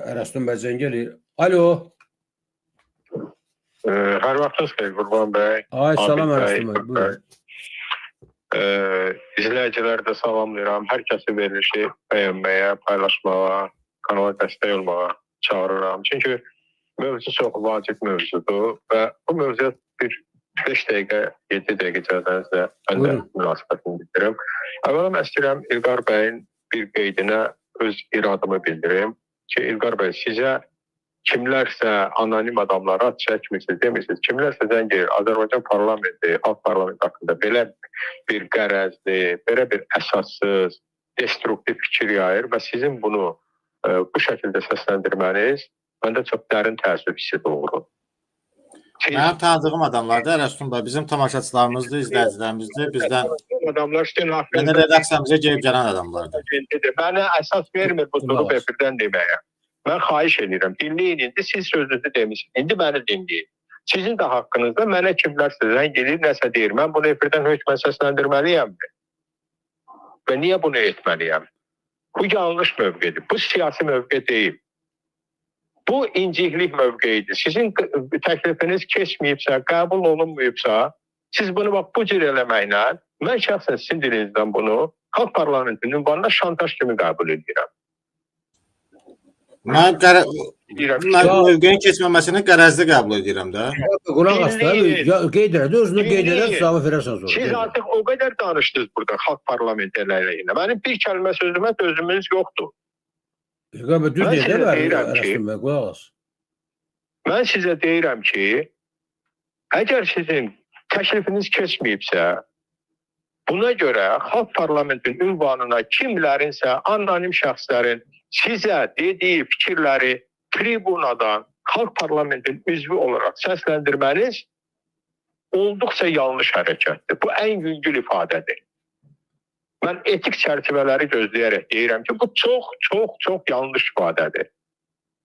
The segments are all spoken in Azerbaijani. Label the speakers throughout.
Speaker 1: Ərəstun bəy zəng eləyir. Alo.
Speaker 2: Hər vaxtınız xeyir Qurban bəy.
Speaker 1: Ay, salam Ərəstun bəy. Buyurun.
Speaker 2: İzləyiciləri də salamlayıram. Hər kəsi verilişi bəyənməyə, paylaşmağa, kanala dəstək olmağa çağırıram. Çünki mövzu çox vacib mövzudur və bu mövzuya bir 5 dəqiqə, 7 dəqiqə cəzənizlə mən də münasibətini bildirim. Əvvəla mən istəyirəm İlqar bəyin bir qeydinə öz iradımı bildirim ki, İlqar bəy sizə kimlərsə anonim adamlara ad çəkmirsiniz, demirsiniz. Kimlərsə zəng edir, Azərbaycan parlamenti, xalq parlamenti haqqında belə bir qərəzli, belə bir əsassız, destruktiv fikir yayır və sizin bunu bu şəkildə səsləndirməniz məndə çox dərin təəssüf hissi doğurur.
Speaker 3: Mənim tanıdığım adamlardır, Ərəstun bəy, bizim tamaşaçılarımızdır, izləyicilərimizdir, bizdən mənə redaksiyamıza gelib gələn adamlardır.
Speaker 2: Mənə əsas vermir bu durub efirdən deməyə. Mən xahiş edirəm, dinləyin indi, siz sözünüzü demişsiniz, indi məni dinləyin. Sizin də haqqınızda mənə kimlərsə zəng gedir, nəsə deyir, mən bunu efirdən hökmən səsləndirməliyəm mi? Və niyə bunu etməliyəm? Bu yanlış mövqedir, bu siyasi mövqe deyil. Bu inciklik mövqeyidir. Sizin təklifiniz keçməyibsə, qəbul olunmayıbsa, siz bunu bax bu cür eləməklə, mən şəxsən sizin dilinizdən bunu xalq parlamentinin ünvanına şantaj kimi qəbul edirəm.
Speaker 3: Mən mövqeyin keçməməsini qərəzli qəbul edirəm də.
Speaker 1: Qulaq as da, qeyd elədi, özünü qeyd elədi, cavab verərsən sonra.
Speaker 2: Siz artıq o qədər danışdınız burada xalq parlamentlərlə. Mənim bir kəlmə sözümə dözümünüz yoxdur. Mən sizə deyirəm ki, əgər sizin təklifiniz keçməyibsə, buna görə xalq parlamentinin ünvanına kimlərinsə, anonim şəxslərin sizə dediyi fikirləri tribunadan xalq parlamentinin üzvü olaraq səsləndirməniz olduqca yanlış hərəkətdir. Bu ən yüngül ifadədir. Mən etik çərçivələri gözləyərək deyirəm ki, bu çox yanlış ifadədir.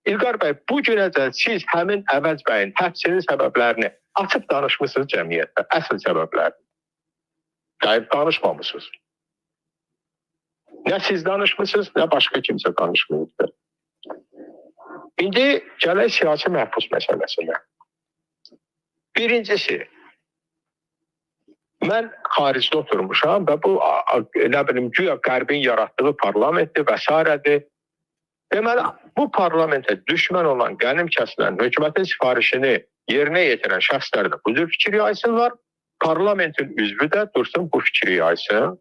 Speaker 2: İlqar bəy, bu günəcən siz həmin Əvəz bəyin həbsinin səbəblərini açıb danışmışsınız cəmiyyətdə, əsl səbəblərini. Qayıb danışmamışsınız. Nə siz danışmışsınız, nə başqa kimsə danışmayıbdır. İndi gələk siyasi məhbus məsələsinə. Birincisi, mən xaricdə oturmuşam və bu, nə bilim, güya Qərbin yaratdığı parlamentdir və s. Deməli, bu parlamentə düşmən olan qənim kəsilən hökumətin sifarişini yerinə yetirən şəxslər də bu cür fikir yaysınlar, parlamentin üzvü də dursun bu fikri yaysın.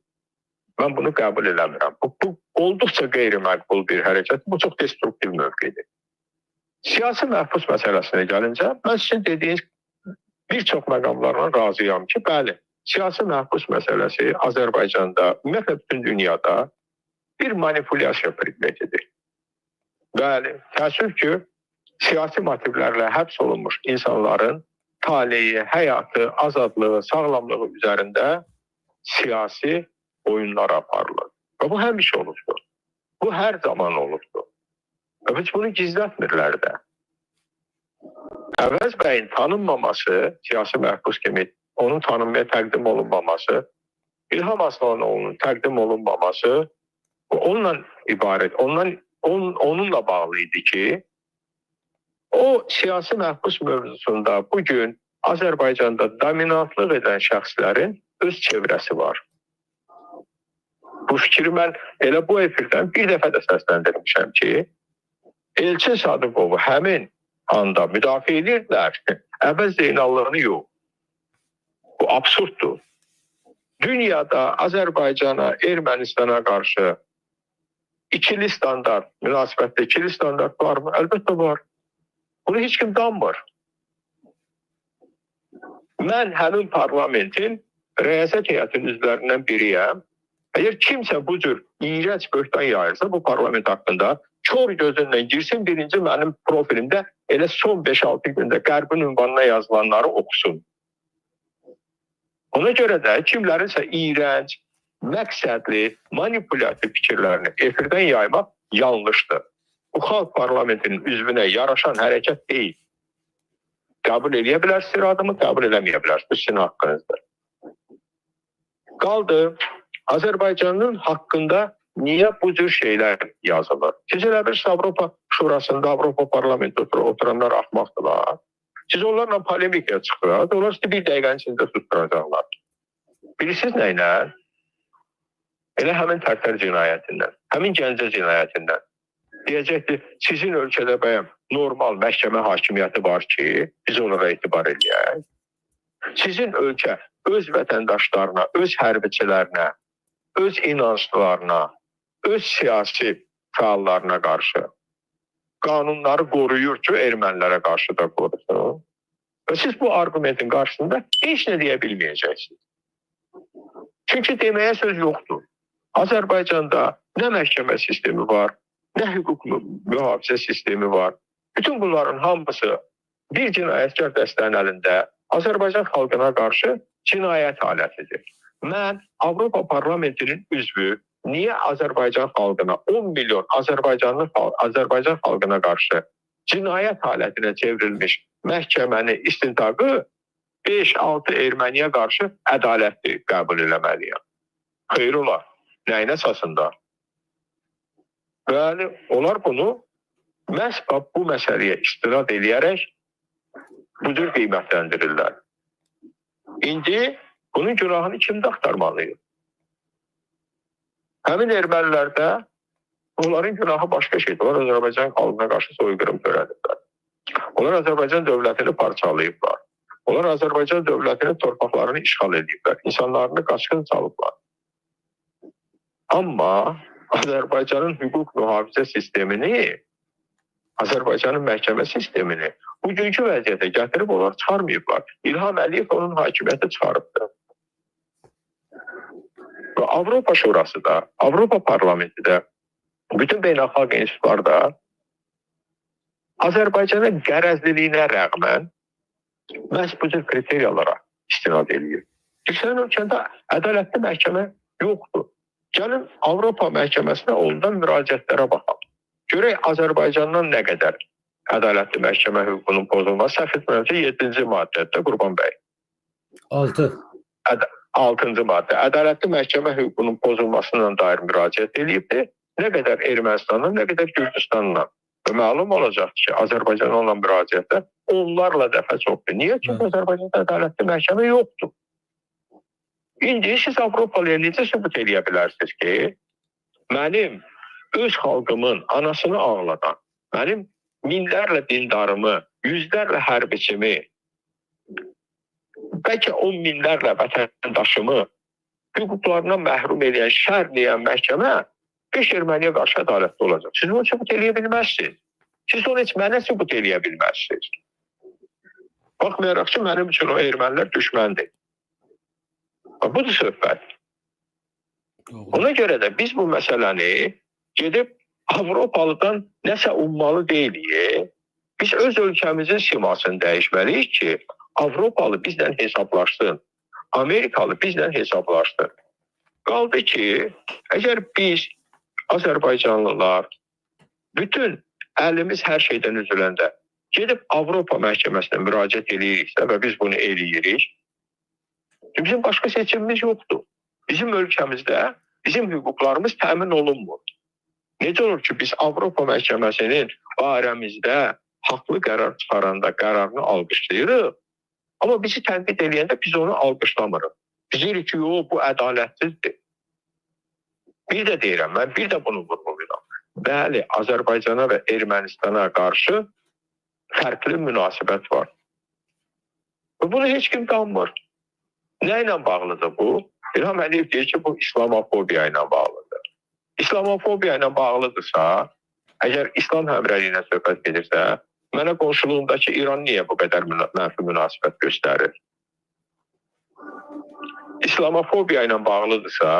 Speaker 2: Mən bunu qəbul eləmirəm. Bu olduqca qeyri-məqbul bir hərəkət, bu çox destruktiv mövqedir. Siyasi məhbus məsələsinə gəlincə, mən sizin dediyiniz bir çox məqamlarla razıyam ki, bəli, siyasi məhbus məsələsi Azərbaycanda, ümumiyyətlə bütün dünyada bir manipulyasiya predmetidir. Bəli, təəssüf ki, siyasi motivlərlə həbs olunmuş insanların taleyi, həyatı, azadlığı, sağlamlığı üzərində siyasi oyunlar aparılır. Və bu həmişə olubdur. Bu hər zaman olubdur. Və heç bunu gizlətmirlər də. Əvəz bəyin tanınmaması, siyasi məhbus kimi onun tanınmaya təqdim olunmaması, İlham Aslanoğlu'nun təqdim olunmaması onunla ibarət, onunla bağlı idi ki, o siyasi məhbus mövzusunda bugün Azərbaycanda dominantlıq edən şəxslərin öz çevrəsi var. Bu fikri mən elə bu efirdən bir dəfə də səsləndirmişəm ki, Elçin Sadıqovu həmin anda müdafiə edirdilər, Əvəz Zeynallığını yox. Bu absurddur. Dünyada Azərbaycana, Ermənistana qarşı ikili standart, münasibətdə ikili standart var mı? Əlbəttə var. Bunu heç kim danmır. Mən həmin parlamentin rəyasət heyətinin üzvlərindən biriyəm. Əgər kimsə bu cür iyrənc böhtan yayırsa bu parlament haqqında kör gözündən girsin, birinci mənim profilimdə elə son 5-6 gündə Qərbin ünvanına yazılanları oxusun. Ona görə də kimlərinsə iyrənc, məqsədli, manipulyativ fikirlərini efirdən yaymaq yanlışdır. Bu xalq parlamentinin üzvünə yaraşan hərəkət deyil. Qəbul edə bilərsiniz iradımı, qəbul eləməyə bilərsiniz. Bu sizin haqqınızdır. Qaldı, Azərbaycanın haqqında niyə bu cür şeylər yazılır? Siz elə bir Avropa Şurasında, Avropa Parlamentində oturanlar axmaqdılar. Siz onlarla polemikaya çıxırlar. Onlar sizi bir dəqiqənin içində susturacaqlar. Bilirsiniz nə ilə? Elə həmin Tərtər cinayətindən, həmin Gəncə cinayətindən. Deyəcəkdir, sizin ölkədə bəyəm normal məhkəmə hakimiyyəti var ki, biz onlara etibar edək. Sizin ölkə öz vətəndaşlarına, öz hərbiçilərinə, öz inanclarına, öz siyasi fəallarına qarşı qanunları qoruyur ki, ermənilərə qarşı da qorusun. Və siz bu argumentin qarşısında heç nə deyə bilməyəcəksiniz. Çünki deməyə söz yoxdur. Azərbaycanda nə məhkəmə sistemi var, nə hüquq mühafizə sistemi var. Bütün bunların hamısı bir cinayətkar dəstənin əlində Azərbaycan xalqına qarşı cinayət alətidir. Mən Avropa Parlamentinin üzvü niyə Azərbaycan xalqına 10 milyon Azərbaycan xalqına qarşı cinayət alətinə çevrilmiş məhkəməni istintaqı 5-6 erməniyə qarşı ədalətli qəbul eləməliyəm. Xeyr olar. Nəyin əsasında? Bəli, onlar bunu məhz bu məsələyə istinad eləyərək bu cür qiymətləndirirlər. İndi bunun günahını kimdə axtarmalıyıq? Həmin ermənilərdə onların günahı başqa şeydir. Onlar Azərbaycan xalqına qarşı soyqırım törədirlər. Onlar Azərbaycan dövlətini parçalayıblar. Onlar Azərbaycan dövlətinin torpaqlarını işğal ediblər. İnsanlarını qaçqın salıblar. Amma Azərbaycanın hüquq mühafizə sistemini, Azərbaycanın məhkəmə sistemini bugünkü vəziyyətə gətirib onlar çıxarmayıblar. İlham Əliyev onun hakimiyyəti çıxarıbdır. Və Avropa Şurası da, Avropa Parlamenti də, bütün beynəlxalq institutlarda Azərbaycanın qərəzliliyinə rəğmən məhz bu cür kriteriyalara istinad edir. Yüksələn ölkəndə ədalətli məhkəmə yoxdur. Gəlin Avropa məhkəməsinə olunan müraciətlərə baxaq. Görək Azərbaycandan nə qədər ədalətli məhkəmə hüququnun pozulması, səhv etmirəmsə 7-ci maddədə Qurban bəy. 6-cı maddə. Ədalətli məhkəmə hüququnun pozulmasına dair müraciət edibdir. Nə qədər Ermənistandan, nə qədər Gürcüstandan. Və məlum olacaq ki, Azərbaycana olan müraciətlər onlarla dəfə çoxdur. Niyə? Çünki Azərbaycanda ədalətli məhkəmə yoxdur. İndi siz Avropalıya necə sübut edə bilərsiniz ki, mənim öz xalqımın anasını ağladan, mənim minlərlə dindarımı, yüzlərlə hərbiçimi, bəlkə 10 minlərlə vətəndaşımı hüquqlarından məhrum edən, şərləyən məhkəmə 5 erməniyə qarşı ədalətli olacaq. Siz onu sübut edə bilməzsiniz. Siz onu heç mənə sübut edə bilməzsiniz. Baxmayaraq ki, mənim üçün o ermənilər düşməndir. Budur söhbət. Ona görə də biz bu məsələni gedib Avropalıdan nəsə ummalı deyilik. Biz öz ölkəmizin simasını dəyişməliyik ki, Avropalı bizlə hesablaşsın, Amerikalı bizlə hesablaşsın. Qaldı ki, əgər biz Azərbaycanlılar bütün əlimiz hər şeydən üzüləndə gedib Avropa məhkəməsinə müraciət edəriksə və biz bunu eləyirik, bizim başqa seçimimiz yoxdur. Bizim ölkəmizdə bizim hüquqlarımız təmin olunmur. Necə olur ki, biz Avropa məhkəməsinin barəmizdə haqlı qərar çıxaranda qərarını alqışlayırıq, amma bizi tənqid edəndə biz onu alqışlamırıq. Biz deyirik ki, bu ədalətsizdir. Bir də deyirəm, mən bir də bunu vurğulayıram. Bəli, Azərbaycana və Ermənistana qarşı fərqli münasibət var. Və bunu heç kim qanmır. Nə ilə bağlıdır bu? İlham Əliyev deyir ki, bu İslamofobiya ilə bağlıdır. İslamofobiya ilə bağlıdırsa, əgər İslam həmrəliyinə söhbət gedirsə, mənə qonşuluğundakı İran niyə bu qədər mənfi münasibət göstərir? İslamofobiya ilə bağlıdırsa,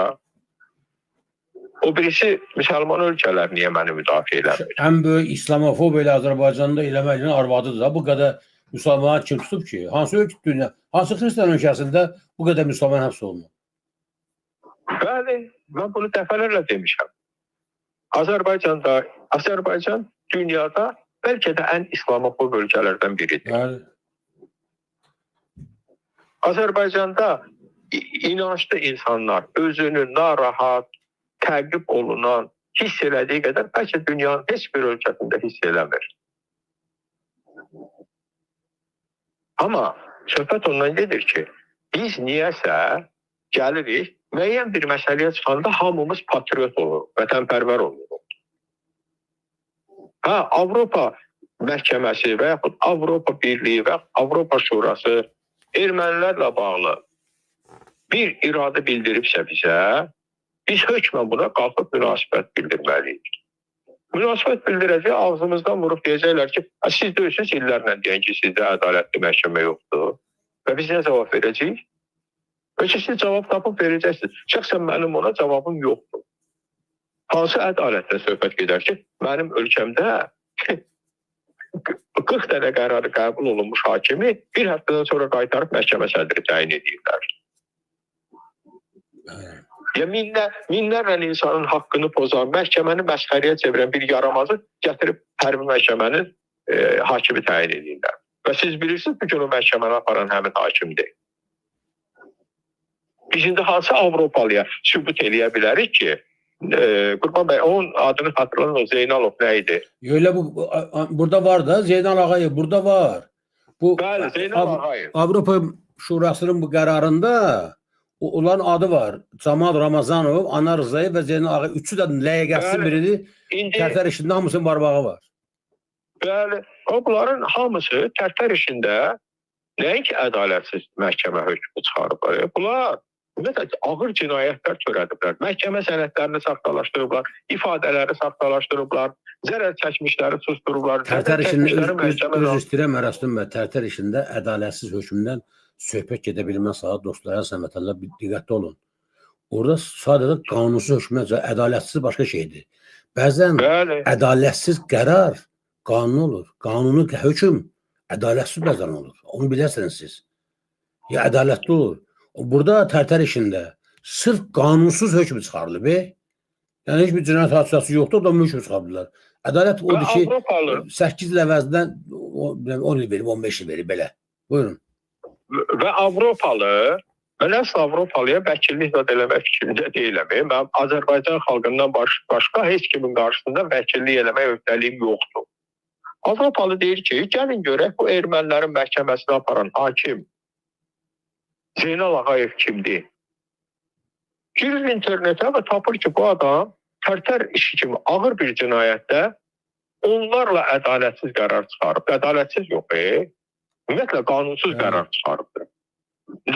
Speaker 2: o birisi müsəlman ölkələr niyə məni müdafiə eləmir?
Speaker 1: Ən böyük İslamofobiya ilə Azərbaycanda eləməklə arvadıdır da, bu qədər müsəlmanı kim tutub ki? Hansı dünya, hansı xristian ölkəsində bu qədər müsəlman həbs olunur?
Speaker 2: Bəli, mən bunu dəfələrlə demişəm. Azərbaycan dünyada bəlkə də ən islamofob ölkələrdən biridir.
Speaker 1: Bəli.
Speaker 2: Azərbaycanda inançlı insanlar özünü narahat, təqib olunan, hiss elədiyi qədər bəlkə dünyanın heç bir ölkəsində hiss eləmir. Amma söhbət ondan gedir ki, biz niyəsə gəlirik, müəyyən bir məsələyə çıxanda hamımız patriot olur, vətənpərvər olur. Avropa məhkəməsi və yaxud Avropa Birliyi və Avropa Şurası ermənilərlə bağlı bir iradə bildiribsə bizə, biz hökmən buna qalxıb münasibət bildirməliyik. Münasibət bildirəcək, ağzımızdan vurub deyəcəklər ki, siz döyürsünüz illərlə deyən ki, sizdə ədalətli məhkəmə yoxdur. Və biz nə cavab verəcəyik? Siz cavab tapıb verəcəksiniz. Şəxsən mənim ona cavabım yoxdur. Hansı ədalətlə söhbət gedər ki, mənim ölkəmdə 40 dənə qərarı qəbul olunmuş hakimi bir həftədən sonra qaytarıb məhkəmə sədri təyin edirlər. Minlərlə insanın haqqını pozan, məhkəməni məsxəriyə çevirən bir yaramazı gətirib hərbi məhkəmənin hakimi təyin edirlər. Və siz bilirsiniz, bugün o məhkəməni aparan həmin hakimdir. Biz indi hansı Avropalıya sübut eləyə bilərik ki, Qurban bəy, onun adını xatırlanan o Zeynalov nə idi?
Speaker 1: Öyle burada var da, Zeynal Ağayev burada var.
Speaker 2: Bəli, Zeynal Ağayev.
Speaker 1: Avropa Şurasının bu qərarında onların adı var. Camal Ramazanov, Anar Rızayev və Zeynal Ağayev. Üçü də ləyəqətsiz biridir. Tərtər işində hamısının barbağı var.
Speaker 2: Bəli, bunların hamısı tərtər işində nəinki ədalətsiz məhkəmə hökmü çıxarıblar. Bunlar ağır cinayətlər törədiblər. Məhkəmə sənədlərini saxtalaşdırıblar, ifadələri saxtalaşdırıblar, zərər çəkmişləri susturublar.
Speaker 1: Tərtər işində, öz istirəm ərəstun və tərtər işində ədalətsiz hökmdən söhbət gedə bilməz saat dostlar, səmətəllər diqqətli olun. Orada sadəcə qanunsuz hökmə, ədalətsiz başqa şeydir. Bəzən ədalətsiz qərar qanun olur. Qanuni hökm ədalətsiz bəzən olur. Onu biləsiniz siz. Ya ədalətli olur. Burada tərtər işində sırf qanunsuz hökm çıxarılıb. Yəni heç bir cinayət hadisəsi yoxdur, da hökm çıxardılar. Ədalət odur ki, 8 il əvəzdən 10 il verib, 15 il verib belə. Buyurun.
Speaker 2: Və Avropalı, mən əsl Avropalıya vəkillik zad eləmək fikrində deyiləm. Mən Azərbaycan xalqından başqa heç kimin qarşısında vəkillik eləmək öhdəliyim yoxdur. Avropalı deyir ki, gəlin görək bu ermənilərin məhkəməsinə aparan hakim Zeynal Ağayev kimdir? Girir internetə və tapır ki, bu adam tərtər işi kimi ağır bir cinayətdə onlarla ədalətsiz qərar çıxarıb. Ədalətsiz yox, ümumiyyətlə qanunsuz qərar çıxarıbdır.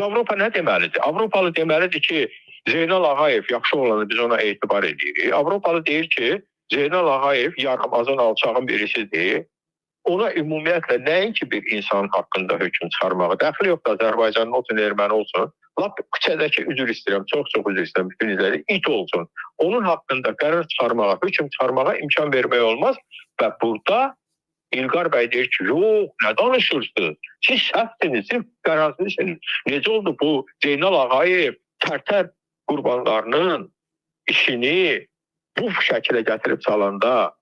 Speaker 2: Avropa nə deməlidir? Avropalı deməlidir ki, Zeynal Ağayev yaxşı olanı biz ona etibar edirik. Avropalı deyir ki, Zeynal Ağayev yaramazın, alçağın birisidir. Ona ümumiyyətlə nəinki bir insan haqqında hökm çıxarmağı, dəxli yoxdur Azərbaycanın olsun, erməni olsun, lap küçədəki üzr istəyirəm, çox üzr istəyirəm, bütün izləri it olsun. Onun haqqında qərar çıxarmağa, hökm çıxarmağa imkan vermək olmaz və burada İlqar bəy deyir ki, yox, nə danışırsınız? Siz səhvsiniz, siz qərarsınız. Necə oldu bu Zeynal Ağayev tərtər qurbanlarının işini bu şəkilə gətirib salanda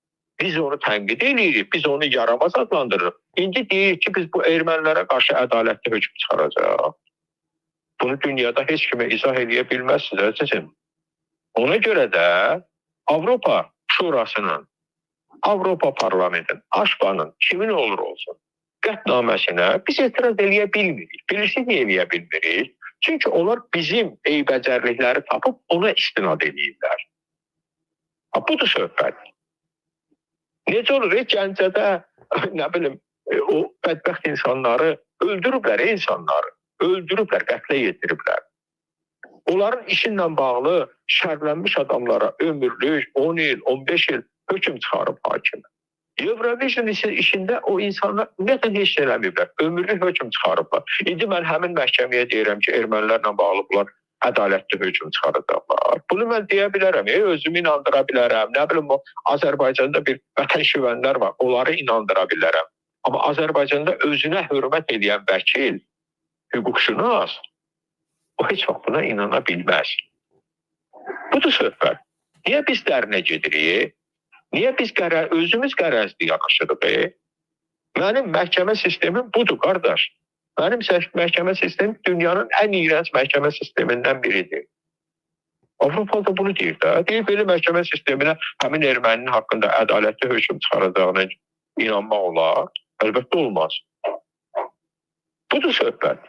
Speaker 2: biz onu tənqid edirik, biz onu yaramaz adlandırırıq. İndi deyir ki, biz bu ermənilərə qarşı ədalətli hökm çıxaracaq. Bunu dünyada heç kimə izah edə bilməzsiniz, əzizim. Ona görə də Avropa Şurasının, Avropa Parlamentinin, AŞPA'nın kimin olur olsun qətnaməsinə biz etiraz eləyə bilmirik. Bilirsiniz, niyə eləyə bilmirik? Çünki onlar bizim eybəcərlikləri tapıb ona istinad edirlər. Budur söhbət. Necə olur? Gəncədə, nə bilim, o bədbəxt insanları öldürüblər, öldürüblər, qətlə yetiriblər. Onların işinlə bağlı şərlənmiş adamlara ömürlük, 10 il, 15 il hökm çıxarıb hakimə. Eurovision işində o insanlar nədən heç eləməyiblər, ömürlük hökm çıxarıblar. İndi mən həmin məhkəməyə deyirəm ki, ermənilərlə bağlı bunlar ədalətli hökm çıxaracaqlar. Bunu mən deyə bilərəm, özümü inandıra bilərəm. Nə bilim, Azərbaycanda bir vətənşüvənlər var, onları inandıra bilərəm. Amma Azərbaycanda özünə hörmət edən vəkil, hüquqşünas, o heç vaxt buna inana bilməz. Budur söhbət. Niyə biz dərinə gedirik? Niyə biz özümüz qərəzli yanaşırıq? Mənim məhkəmə sistemim budur, qardaş. Mənim məhkəmə sistemim dünyanın ən iyrənc məhkəmə sistemindən biridir. Avropada bunu deyir də. Deyir, belə məhkəmə sisteminə həmin erməninin haqqında ədalətli hökm çıxaracağına inanmaq olar. Əlbəttə olmaz. Budur söhbət.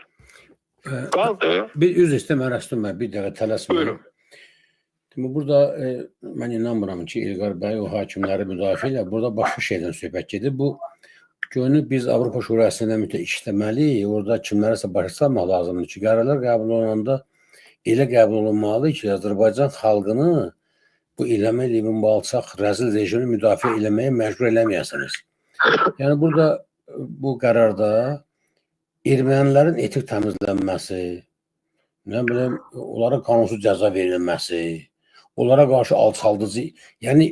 Speaker 2: Qaldı.
Speaker 1: Bir üz istəmə Rəstum bəy, bir dəqiqə tələsmə.
Speaker 2: Buyurun.
Speaker 1: Burada mən inanmıram ki, İlqar bəy o hakimləri müdafiə ilə burada başqa şeydən söhbət gedir. Bu günü biz Avropa Şurasına işləməliyik. Orada kimlərəsə başa salmaq lazımdır ki, qərarlar qəbul olunanda elə qəbul olunmalı ki, Azərbaycan xalqını bu eləmə limin bu alçaq rəzil rejimi müdafiə eləməyə məcbur eləməyəsiniz. Yəni burada bu qərarda ermənilərin etik təmizlənməsi, nə bilim, onlara qanunsuz cəza verilməsi, onlara qarşı alçaldıcı, yəni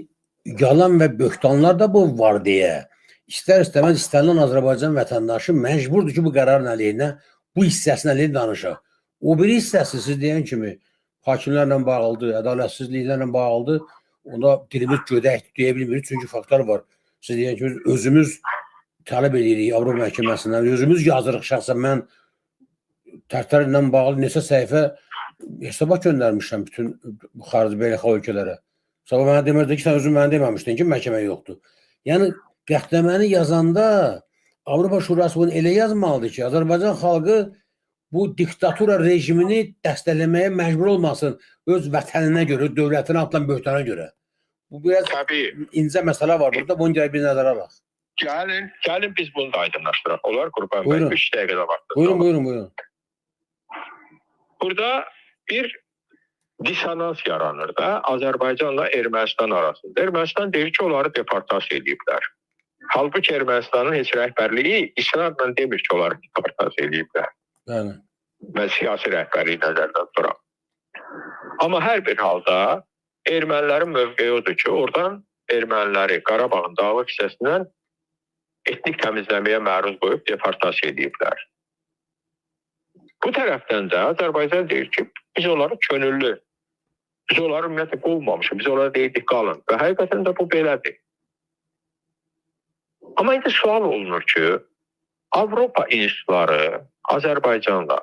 Speaker 1: yalan və böhtanlar da bu var deyə istər-istəməz istənilən Azərbaycan vətəndaşı məcburdur ki, bu qərarın əleyhinə, bu hissəsinin əleyhinə danışa. O biri hissəsi siz deyən kimi hakimlərlə bağlıdır, ədalətsizliklərlə bağlıdır. Onda dilimiz gödəkdir deyə bilmirik. Çünki faktlar var. Siz deyən kimi özümüz tələb edirik Avropa məhkəməsindən. Özümüz yazırıq şəxsən. Mən tərtərlə bağlı neçə səhifə hesabat göndərmişəm bütün xarici beynəlxalq ölkələrə. Sabah mənə demirdi ki, sən özün mənə deməmişdin ki, məhkəmə yoxdur. Yəni qətnaməni yazanda Avropa Şurası bunu elə yazmalıdır ki, Azərbaycan xalqı bu diktatura rejimini dəstəkləməyə məcbur olmasın öz vətəninə görə, dövlətinə atılan böhtana görə. Bu biraz incə məsələ var burada, bunu gəlib bir nəzərə alaq.
Speaker 2: Gəlin biz bunu da aydınlaşdıraq. Olar Qurban bəy, 3 dəqiqədə vaxtdır.
Speaker 1: Buyurun.
Speaker 2: Burada bir disonans yaranır da Azərbaycanla Ermənistan arasında. Ermənistan deyir ki, onları deportasiya ediblər. Halbuki Ermənistanın heç rəhbərliyi israrla demir ki, onları deportasiya ediblər.
Speaker 1: Bəli.
Speaker 2: Mən siyasi rəhbərliyi nəzərdən tuturam. Amma hər bir halda ermənilərin mövqeyi odur ki, oradan erməniləri Qarabağın dağlıq hissəsindən etnik təmizləməyə məruz qoyub deportasiya ediblər. Bu tərəfdən də Azərbaycan deyir ki, biz onları könüllü, biz onları ümumiyyətlə qovmamışıq, biz onlara deyirdik qalın. Və həqiqətən də bu belədir. Amma indi sual olunur ki, Avropa institutları Azərbaycanla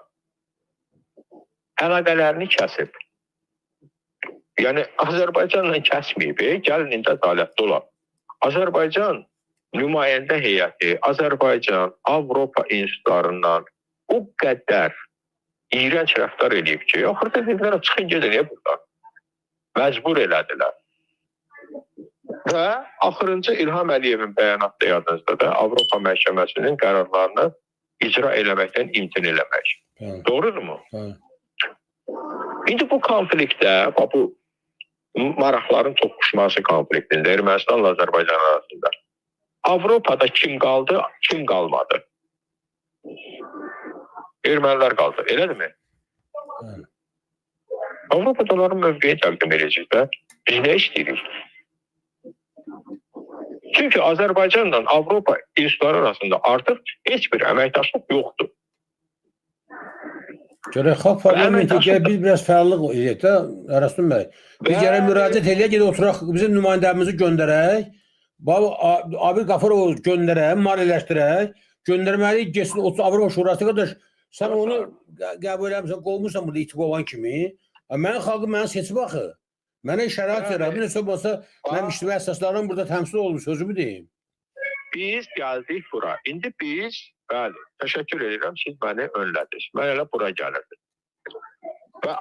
Speaker 2: əlaqələrini kəsib. Yəni, Azərbaycanla kəsməyib, gəlin indi ədalətli olaq. Azərbaycan nümayəndə heyəti, Azərbaycan Avropa institutlarından o qədər iğrənc rəftar edib ki, axırda dedilər, çıxın gedin, buradan. Məcbur elədilər. Və axırıncı İlham Əliyevin bəyanatda yadınızda da Avropa məhkəməsinin qərarlarını icra eləməkdən imtin eləmək. Doğrudurmu? İndi bu konfliktdə, bu maraqların toqquşması konfliktində Ermənistanla Azərbaycan arasında Avropada kim qaldı, kim qalmadı? Ermənilər qaldı, elədirmi? Avropada onların mövqeyi təqdim edəcək də. Biz nə istəyirik? Çünki Azərbaycanla Avropa institutları arasında artıq heç bir əməkdaşlıq yoxdur.
Speaker 1: Görək, xalq parlamenti biz biraz fəallıq edək də, Rəstum bəy. Biz gərək müraciət edək, gedək oturaq, bizim nümayəndəmizi göndərək, Abir Qafarovu göndərək, maliyyələşdirək, göndərməliyik, geçsin Avropa Şurası qardaş, sən onu qəbul eləmişsən, qolmuşsan burada itiq olan kimi. Mənim xalqım mənə seçib axı. Mənə şərait verək. Bir nəsə olsa, mənim ictimai əsaslarım burada təmsil olmuş, sözümü deyim.
Speaker 2: Biz gəldik bura. İndi biz, bəli, təşəkkür edirəm, siz məni önlədiniz. Mən elə bura gəlirdim. Və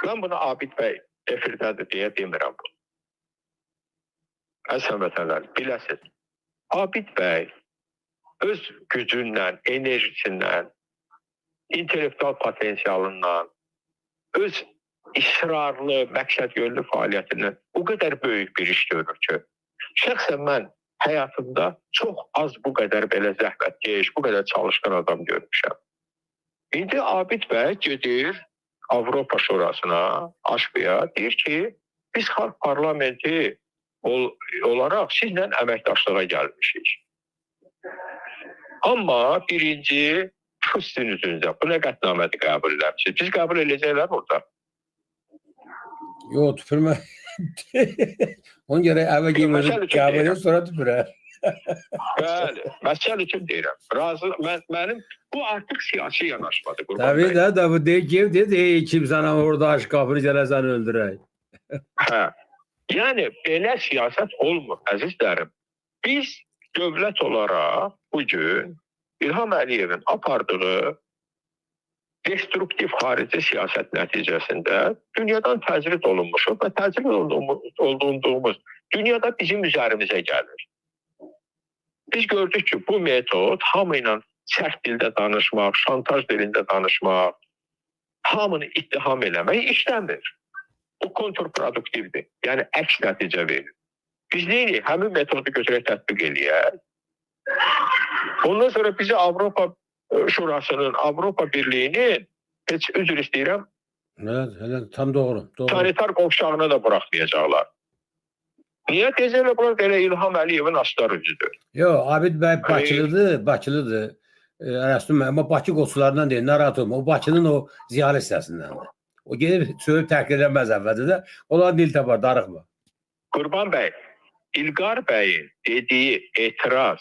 Speaker 2: mən buna Abid bəy efirdədir deyə demirəm bunu. Əziz vətəndaşlar, biləsiniz. Abid bəy öz gücündən, enerjisindən, intellektual potensialından, öz israrlı, məqsəd yönlü fəaliyyətindən o qədər böyük bir iş görür ki, şəxsən mən həyatımda çox az bu qədər belə zəhmətkeş, bu qədər çalışqan adam görmüşəm. İndi Abid bəy gedir Avropa Şurasına, AŞB-ya, deyir ki, biz xalq parlamenti olaraq sizlə əməkdaşlığa gəlmişik. Amma birinci, sizin üzrünüzdə bu nə qətnamədir qəbul eləmişsiniz? Biz qəbul eləyəcəklər orada.
Speaker 1: Yox, tüpürmə. Onu gərək əvə giymədir, qəbul edin, sonra tüpürər.
Speaker 2: Bəli, məsəl üçün deyirəm. Mənim bu artıq siyasi yanaşmadır. Qurban
Speaker 1: Tabii
Speaker 2: bəy.
Speaker 1: da bu değil kim dedi kim sana orada aç kapını gelesen öldürey.
Speaker 2: Hə. Yəni belə siyasət olmur əzizlərim. Biz dövlət olaraq bu gün İlham Əliyevin apardığı destruktiv xarici siyasət nəticəsində dünyadan təcrid olunmuşuq və təcrid olunduğumuz dünyada bizim üzərimizə gəlir. Biz gördük ki, bu metod hamı ilə sərt dildə danışmaq, şantaj dilində danışmaq, hamını ittiham eləmək işləmir. Bu kontrproduktivdir. Yəni əks nəticə verir. Biz neyirik? Həmin metodu götürək tətbiq eləyək. Ondan sonra bizi Avropa Şurasının, Avropa Birliyinin heç üzr istəyirəm,
Speaker 1: Evet, tam doğru.
Speaker 2: sanitar qovşağına da buraxmayacaqlar. Niyə deyəcəklər bunlar elə İlham Əliyevin astar üzüdür?
Speaker 1: Yo, Abid Bey Bakılıdır. Erastum ama Bakı qoçularından değil, narahat olma. O Bakının o ziyalı hissəsindəndir. O gelip söyleyip təhqir edilmez əvvəldə də. Onlar dil tapar, darıxma.
Speaker 2: Qurban bəy, İlqar bəyin dediyi etiraz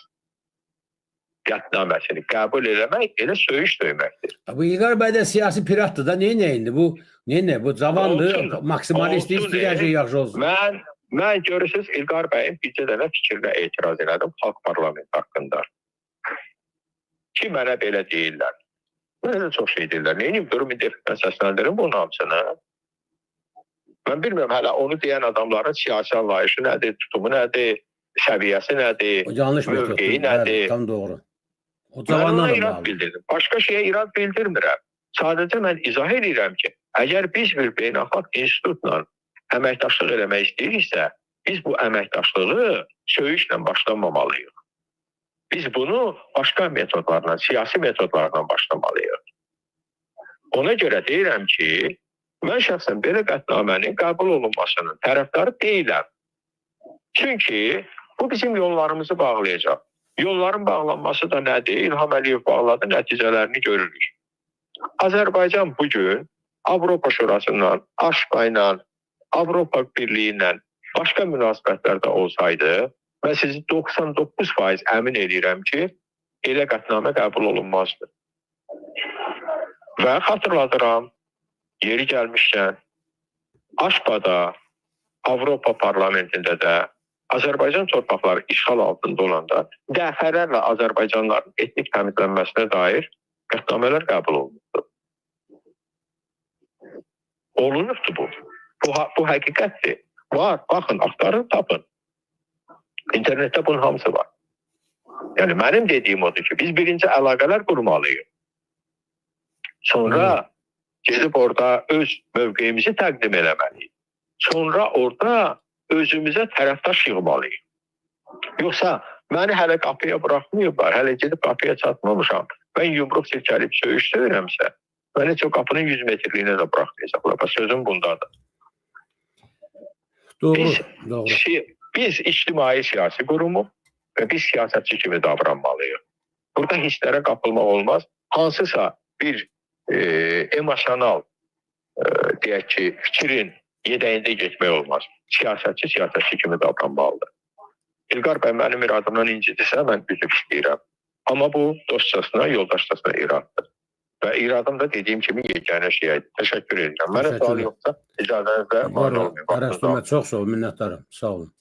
Speaker 2: qətnaməsini qəbul eləmək elə söyüş döyməkdir.
Speaker 1: Bu İlqar Bəy də siyasi piratdır da. Neyindi bu? Bu cavandır,
Speaker 2: Olsun,
Speaker 1: maksimalist
Speaker 2: olsun,
Speaker 1: istəyir hər şey yaxşı olsun.
Speaker 2: Mən görürsünüz İlqar bəyin bircə dənə fikrinə etiraz elədim xalq parlamenti haqqında. Ki mənə belə deyirlər. Mənə də çox şey deyirlər. Neyim durum mən səsləndirim bunun hamısını. Mən bilmirəm hələ onu deyən adamların siyasi anlayışı nədir, tutumu nədir, səviyyəsi nədir,
Speaker 1: O yanlış
Speaker 2: mövqeyi
Speaker 1: metoddur.
Speaker 2: nədir.
Speaker 1: Evet, tam doğru. O
Speaker 2: Mən
Speaker 1: cavanlarla
Speaker 2: ona irad
Speaker 1: bağlı.
Speaker 2: bildirdim. Başqa şeyə irad bildirmirəm. Sadəcə mən izah edirəm ki, əgər biz bir beynəlxalq institutla əməkdaşlıq eləmək istəyiriksə, biz bu əməkdaşlığı söyüşlə başlamamalıyıq. Biz bunu başqa metodlarla, siyasi metodlarla başlamalıyıq. Ona görə deyirəm ki, mən şəxsən belə qətnamənin qəbul olunmasının tərəfdarı deyiləm. Çünki bu bizim yollarımızı bağlayacaq. Yolların bağlanması da nədir? İlham Əliyev bağladı, nəticələrini görürük. Azərbaycan bugün Avropa Şurasından, AŞKA-yla, Avropa Birliyi ilə başqa münasibətlərdə olsaydı, mən sizi 99% əmin edirəm ki, elə qətnamə qəbul olunmazdı. Və xatırladıram, yeri gəlmişkən, AŞKA-da, Avropa Parlamentində də Azərbaycan torpaqları işğal altında olanda dəfələrlə Azərbaycanların etnik təmizlənməsinə dair qətnamələr qəbul olunubdur. Olunubdur bu. Bu həqiqətdir. Var, baxın, axtarın, tapın. İnternetdə bunun hamısı var. Yəni, mənim dediyim odur ki, biz birinci əlaqələr qurmalıyıq. Sonra gedib orada öz mövqeyimizi təqdim eləməliyik. Sonra orada özümüzə tərəfdaş yığmalıyıq. Yoxsa məni hələ qapıya buraxmayıblar, hələ gedib qapıya çatmamışam. Mən yumruq silkəlib söyüş söyürəmsə, məni çox qapının 100 metrliyinə də buraxmayacaqlar. Sözüm bundadır.
Speaker 1: Doğru.
Speaker 2: Biz ictimai siyasi qurumu və biz siyasətçi kimi davranmalıyıq. Burada hisslərə qapılmaq olmaz. Hansısa bir emosional deyək ki, fikrin yedəyində getmək olmaz. Siyasətçi kimi davranmalıdır. İlqar bəy mənim iradımdan incidirsə, mən üzr istəyirəm. Amma bu dostcasına, yoldaşcasına iraddır. Və iradım da dediyim kimi yeganə şeydir. Təşəkkür edirəm. Mənə sual yoxsa icazənizlə var olmayın.
Speaker 1: Araşdırma çox sağ olun, minnətdarım. Sağ olun.